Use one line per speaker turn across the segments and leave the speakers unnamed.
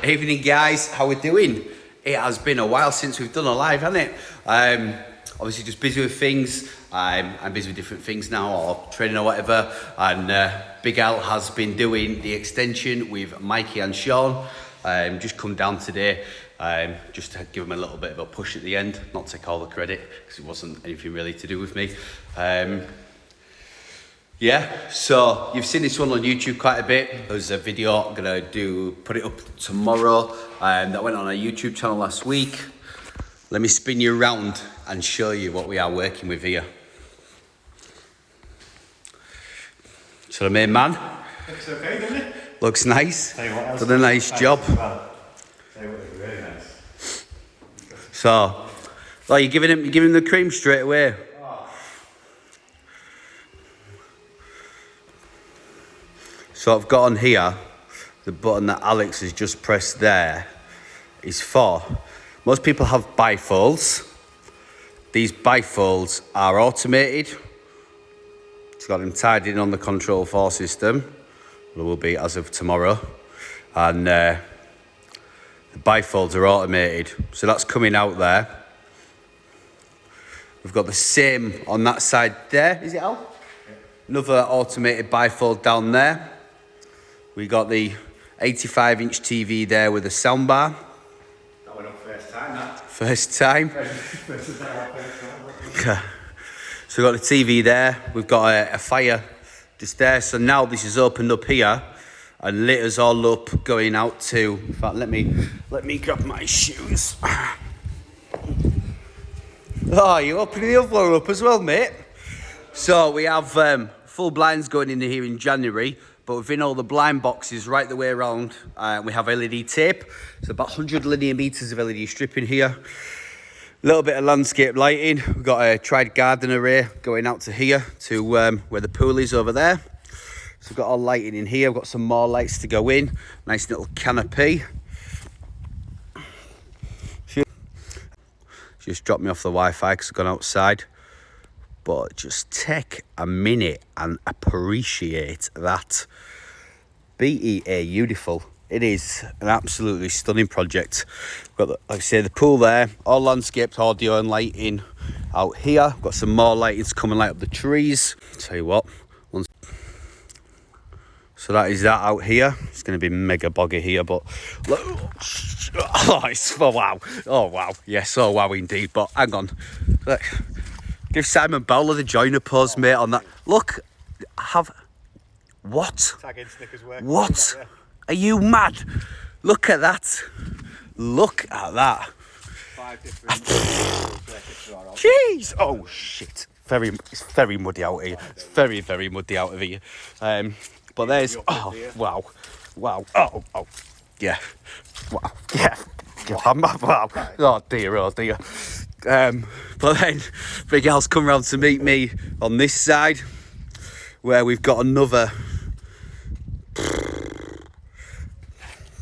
Evening guys, how we doing? It has been a while since we've done a live, hasn't it? Obviously just busy with things. I'm busy with different things now, or training or whatever. And Big Al has been doing the extension with Mikey and Sean. Just come down today, just to give him a little bit of a push at the end. Not take all the credit, because it wasn't anything really to do with me. Yeah, so you've seen this one on YouTube quite a bit. There's a video I'm gonna put it up tomorrow, that went on our YouTube channel last week. Let me spin you around and show you what we are working with here. So the main man.
Looks okay, doesn't it?
Looks nice.
Tell you what else.
Done a nice job.
Well, tell you what, it's really nice.
So, you're giving him the cream straight away. So I've got on here, the button that Alex has just pressed there is for. Most people have bifolds. These bifolds are automated. It's got them tied in on the Control4 system. There will be as of tomorrow. And the bifolds are automated. So that's coming out there. We've got the same on that side there. Is it Al? Yeah. Another automated bifold down there. We got the 85-inch TV there with a soundbar.
That went up first time, that.
First time. So we've got the TV there. We've got a fire just there. So now this is opened up here and lit us all up going out to. In fact, let me grab my shoes. Oh, you're opening the other one up as well, mate. So we have full blinds going in here in January. But within all the blind boxes right the way around, we have LED tape. So about 100 linear meters of LED strip in here. A little bit of landscape lighting. We've got a tried garden array going out to here, to where the pool is over there. So we've got all lighting in here. We've got some more lights to go in. Nice little canopy. Just dropped me off the Wi-Fi because I've gone outside. But just take a minute and appreciate that. BEA beautiful. It is an absolutely stunning project. Got, like I say, the pool there, all landscaped audio and lighting out here. Got some more lighting to come and light up the trees. Tell you what. So that is that out here. It's going to be mega boggy here, but look. Oh wow. Oh wow. Yes, oh wow indeed. But hang on. Look. Give Simon Bowler the joiner pose, mate, on that. Look, what? What? Are you mad? Look at that. Look at that.
5 different.
Jeez. Oh, shit. It's very muddy out here. It's very, very muddy out of here. But there's, oh, wow. Wow. Oh. Yeah. Wow. Yeah. Wow. Oh, dear. But then Big Al's come round to meet me on this side, where we've got another.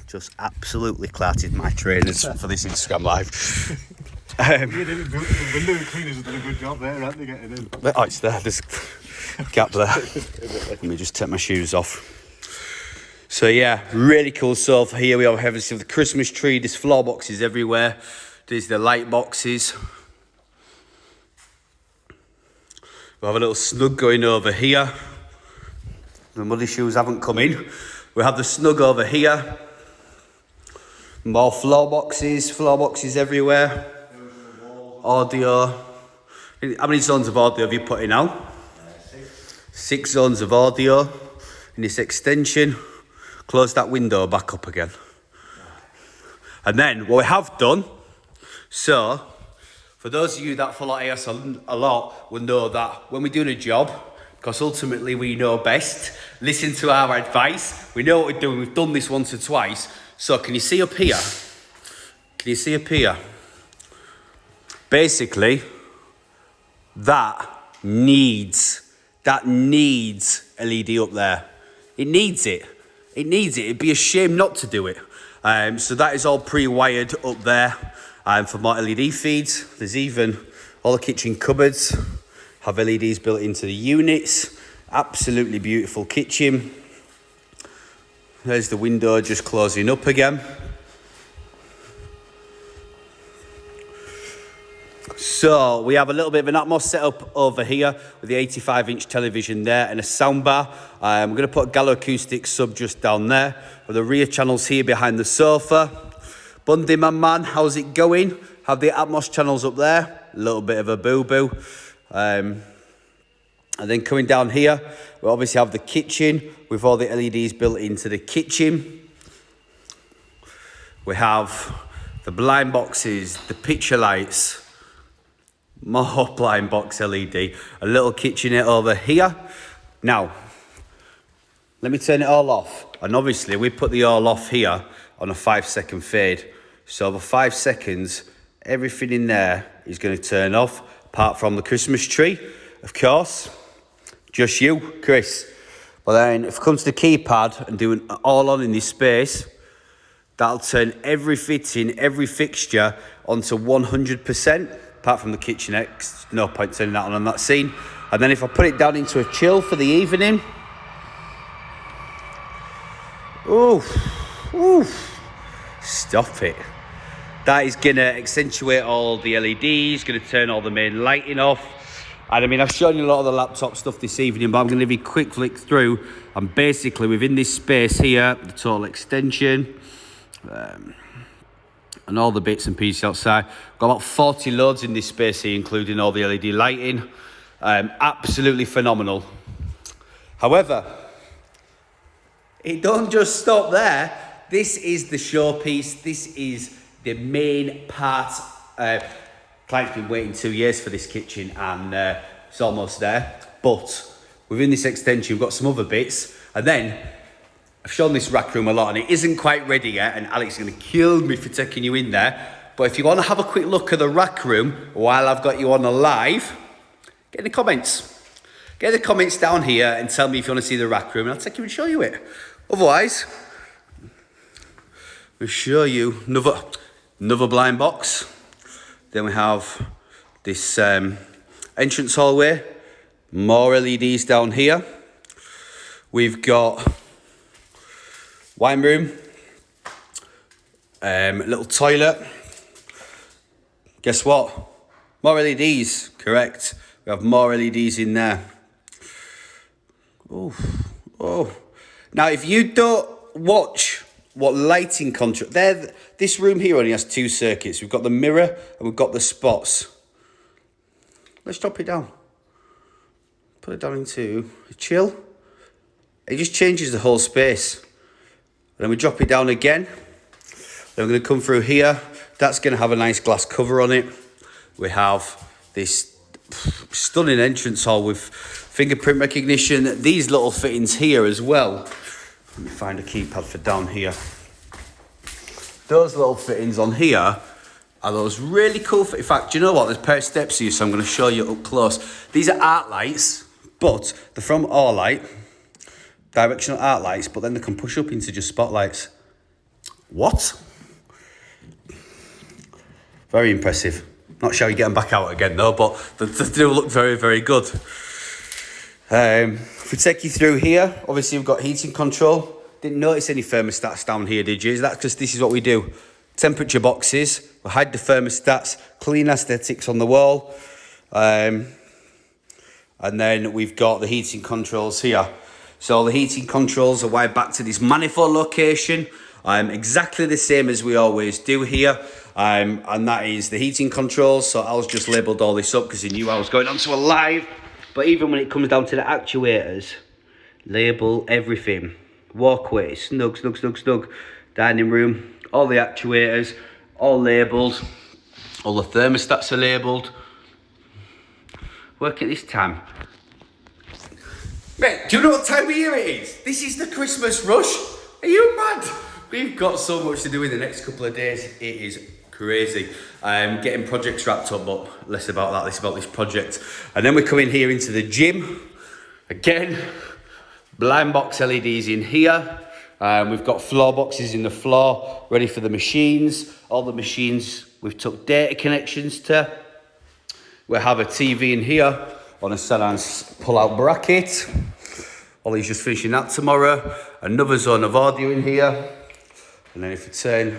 Just absolutely clarted my trainers for this Instagram live.
The window cleaners have done a good job there, aren't they, getting in?
Oh, it's there. There's a gap there. Let me just take my shoes off. So yeah, really cool stuff. Here we have the Christmas tree. There's floor boxes everywhere. There's the light boxes. We have a little snug going over here. The muddy shoes haven't come in. We have the snug over here. More floor boxes everywhere. Audio. How many zones of audio have you put in now? 6 zones of audio in this extension. Close that window back up again. And then what we have done, so for those of you that follow AS a lot will know that when we're doing a job, because ultimately we know best, listen to our advice, we know what we're doing, we've done this once or twice. So can you see up here? Basically, that needs LED up there. It needs it. It'd be a shame not to do it. So that is all pre-wired up there for more LED feeds. There's even all the kitchen cupboards have LEDs built into the units. Absolutely beautiful kitchen. There's the window just closing up again. So we have a little bit of an Atmos setup over here with the 85-inch television there and a soundbar. We're going to put a Gallo acoustic sub just down there with the rear channels here behind the sofa. Bundy, my man, how's it going? Have the Atmos channels up there. A little bit of a boo-boo. And then coming down here, we obviously have the kitchen with all the LEDs built into the kitchen. We have the blind boxes, the picture lights, more blind box LED, a little kitchenette over here. Now, let me turn it all off. And obviously, we put the all off here on a 5-second fade. So over 5 seconds, everything in there is going to turn off, apart from the Christmas tree, of course. Just you, Chris. But then if it comes to the keypad and doing all on in this space, that'll turn every fitting, every fixture onto 100%, apart from the kitchenette. No point turning that on that scene. And then if I put it down into a chill for the evening, stop it. That is going to accentuate all the LEDs, going to turn all the main lighting off. And I mean, I've shown you a lot of the laptop stuff this evening, but I'm going to give you a quick flick through. And basically, within this space here, the total extension, and all the bits and pieces outside. Got about 40 loads in this space here, including all the LED lighting. Absolutely phenomenal. However, it don't just stop there. This is the showpiece. This is the main part. Client's been waiting 2 years for this kitchen, and it's almost there. But within this extension, we've got some other bits. And then I've shown this rack room a lot, and it isn't quite ready yet. And Alex is going to kill me for taking you in there. But if you want to have a quick look at the rack room while I've got you on the live, get in the comments. Get in the comments down here and tell me if you want to see the rack room, and I'll take you and show you it. Otherwise, we'll show you another blind box. Then we have this entrance hallway, more LEDs down here. We've got wine room, little toilet. Guess what? More LEDs, correct. We have more LEDs in there. Oh. Now, if you don't watch what lighting contrast, this room here only has 2 circuits. We've got the mirror and we've got the spots. Let's drop it down. Put it down into a chill. It just changes the whole space. Then we drop it down again. Then we're going to come through here. That's going to have a nice glass cover on it. We have this stunning entrance hall with fingerprint recognition. These little fittings here as well. Let me find a keypad for down here. Those little fittings on here are those really cool. In fact, do you know what? There's a pair of steps here, so I'm going to show you up close. These are art lights, but they're from Orlight, directional art lights, but then they can push up into just spotlights. What? Very impressive. Not sure you get them back out again though, but they do look very, very good. If we take you through here, obviously we've got heating control. Didn't notice any thermostats down here, did you? Is that because this is what we do? Temperature boxes. We hide the thermostats, clean aesthetics on the wall. And then we've got the heating controls here. So the heating controls are wired back to this manifold location. Exactly the same as we always do here. And that is the heating controls. So Al's just labelled all this up because he knew I was going on to a live. But even when it comes down to the actuators, label everything. Walkway, snug. Dining room, all the actuators, all labelled. All the thermostats are labelled. Work at this time. Mate, do you know what time of year it is? This is the Christmas rush. Are you mad? We've got so much to do in the next couple of days. It is crazy. Getting projects wrapped up, but less about that. Less about this project. And then we come in here into the gym. Again, blind box LEDs in here. We've got floor boxes in the floor, ready for the machines. All the machines we've took data connections to. We have a TV in here on a Salance pull-out bracket. Ollie's just finishing that tomorrow. Another zone of audio in here. And then if you turn,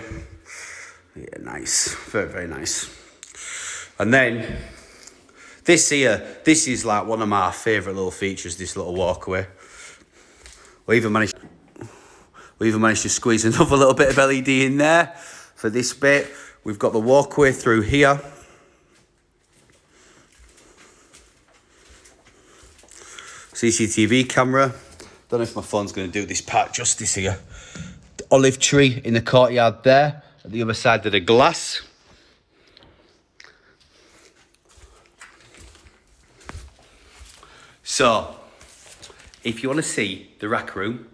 yeah, nice, very, very nice. And then this here, this is like one of my favourite little features, this little walkway. We even managed to squeeze another little bit of LED in there for this bit. We've got the walkway through here. CCTV camera. Don't know if my phone's going to do this part justice here. The olive tree in the courtyard there, at the other side of the glass. So, if you want to see the rack room,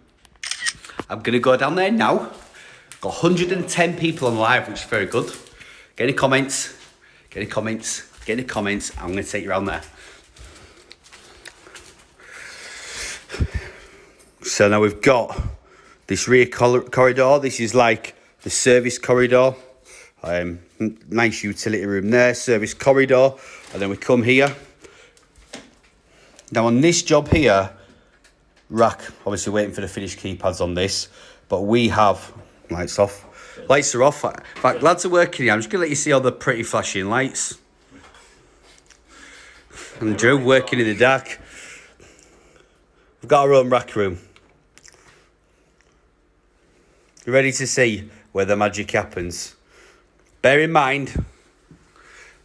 I'm going to go down there now. Got 110 people on live, which is very good. Get any comments? Get any comments? Get any comments? I'm going to take you around there. So now we've got this rear corridor. This is like the service corridor. Nice utility room there, service corridor. And then we come here. Now on this job here, rack, obviously waiting for the finished keypads on this, but we have lights off. Lights are off. In fact, lads are working here. I'm just going to let you see all the pretty flashing lights. And Drew working in the dark. We've got our own rack room. You ready to see where the magic happens? Bear in mind,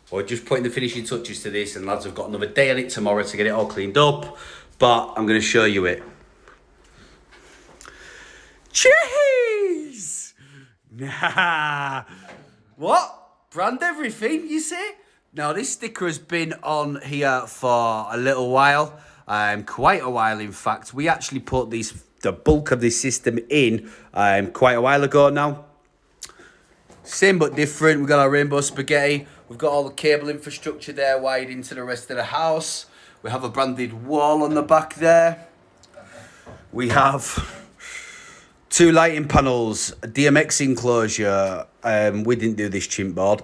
we're just putting the finishing touches to this, and lads have got another day on it tomorrow to get it all cleaned up, but I'm going to show you it. Cheese! Nah. What? Brand everything, you see? Now, this sticker has been on here for a little while, quite a while, in fact. We actually put the bulk of this system in quite a while ago now. Same but different. We've got our rainbow spaghetti. We've got all the cable infrastructure there wired into the rest of the house. We have a branded wall on the back there. We have 2 lighting panels, a DMX enclosure. We didn't do this chimp board.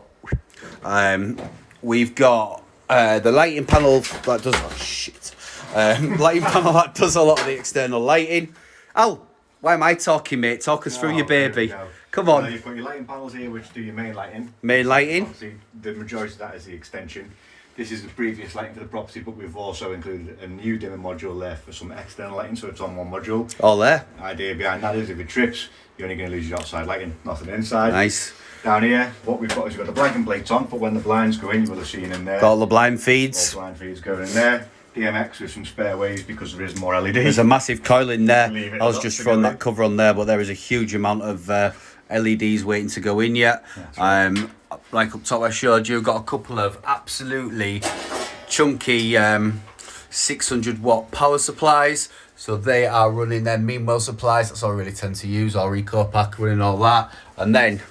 We've got the lighting panel that does... Oh, shit. Lighting panel that does a lot of the external lighting. Al, why am I talking, mate? Talk us through your baby. Come on.
You've got your lighting panels here, which do your main lighting.
Main lighting.
Obviously, the majority of that is the extension. This is the previous lighting for the property, but we've also included a new dimmer module there for some external lighting, so it's on one module.
All there.
Idea behind that is if it trips, you're only going to lose your outside lighting, nothing inside.
Nice.
Down here, what we've got is we've got the blanking plates on, but when the blinds go in, you will have seen in there.
Got all the blind feeds.
All blind feeds going in there. DMX with some spare ways because there is more LEDs.
There's a massive coil in there. I was just throwing
together.
that cover on there, but there is a huge amount of LEDs waiting to go in yet. Right. Like up top I showed you, got a couple of absolutely chunky 600 watt power supplies. So they are running their Meanwell supplies. That's all I really tend to use. Our Eco Pack running all that. And then,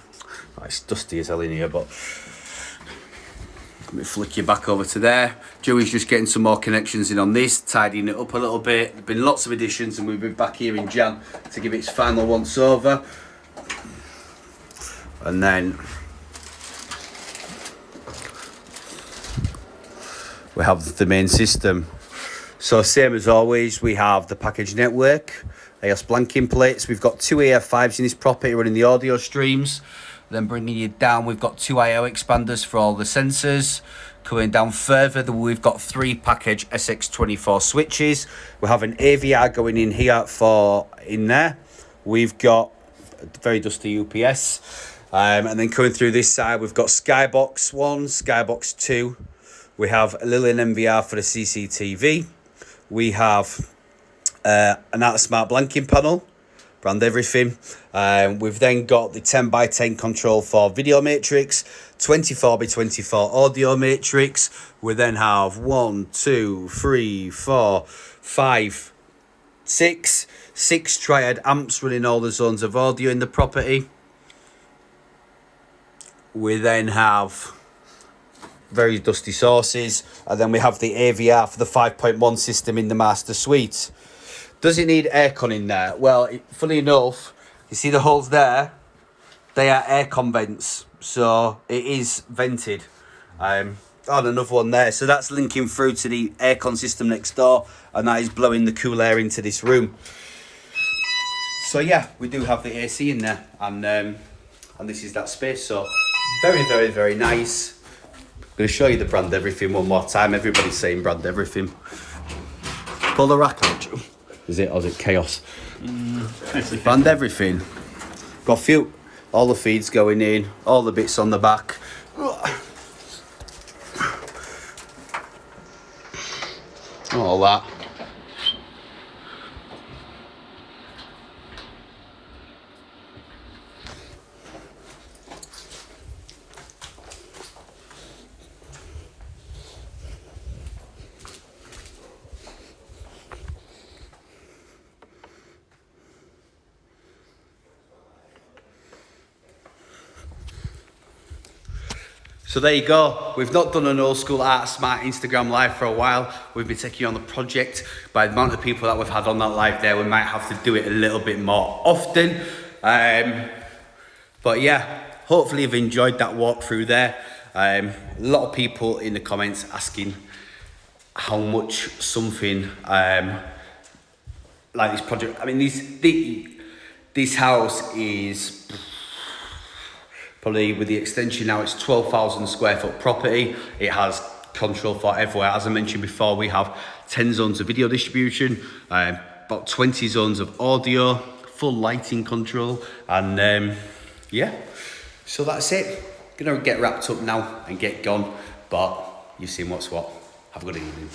it's dusty as hell in here, but let me flick you back over to there. Joey's just getting some more connections in on this, tidying it up a little bit. There've been lots of additions, and we'll be back here in Jan to give it its final once over. And then we have the main system. So same as always, we have the package network, AS blanking plates. We've got 2 AF5s in this property running the audio streams. Then bringing you down, we've got 2 I/O expanders for all the sensors. Coming down further, we've got 3 package SX24 switches. We have an AVR going in here in there. We've got a very dusty UPS. And then coming through this side, we've got Skybox 1, Skybox 2. We have a little NVR for the CCTV. We have an Art Smart blanking panel. Brand everything. We've then got the 10x10 Control4 video matrix, 24x24 audio matrix. We then have 1, 2, 3, 4, 5, 6 triad amps running all the zones of audio in the property. We then have very dusty sources, and then we have the AVR for the 5.1 system in the master suite. Does it need aircon in there? Well, funny enough, you see the holes there? They are aircon vents, so it is vented. And another one there. So that's linking through to the aircon system next door, and that is blowing the cool air into this room. So yeah, we do have the AC in there, and this is that space. So very, very, very nice. going to show you the brand everything one more time. Everybody's saying brand everything. Pull the rack out. Is it, or is it chaos? Brand everything. Got a few, all the feeds going in, all the bits on the back. All that. So there you go. We've not done an old school Art Smart Instagram live for a while. We've been taking on the project. By the amount of people that we've had on that live there, we might have to do it a little bit more often. But yeah, hopefully you've enjoyed that walkthrough there. A lot of people in the comments asking how much something like this project. I mean, this house is probably, with the extension now, it's 12,000 square foot property. It has Control4 everywhere. As I mentioned before, we have 10 zones of video distribution, about 20 zones of audio, full lighting control, and yeah, so that's it. Gonna get wrapped up now and get gone, but you've seen what's what. Have a good evening.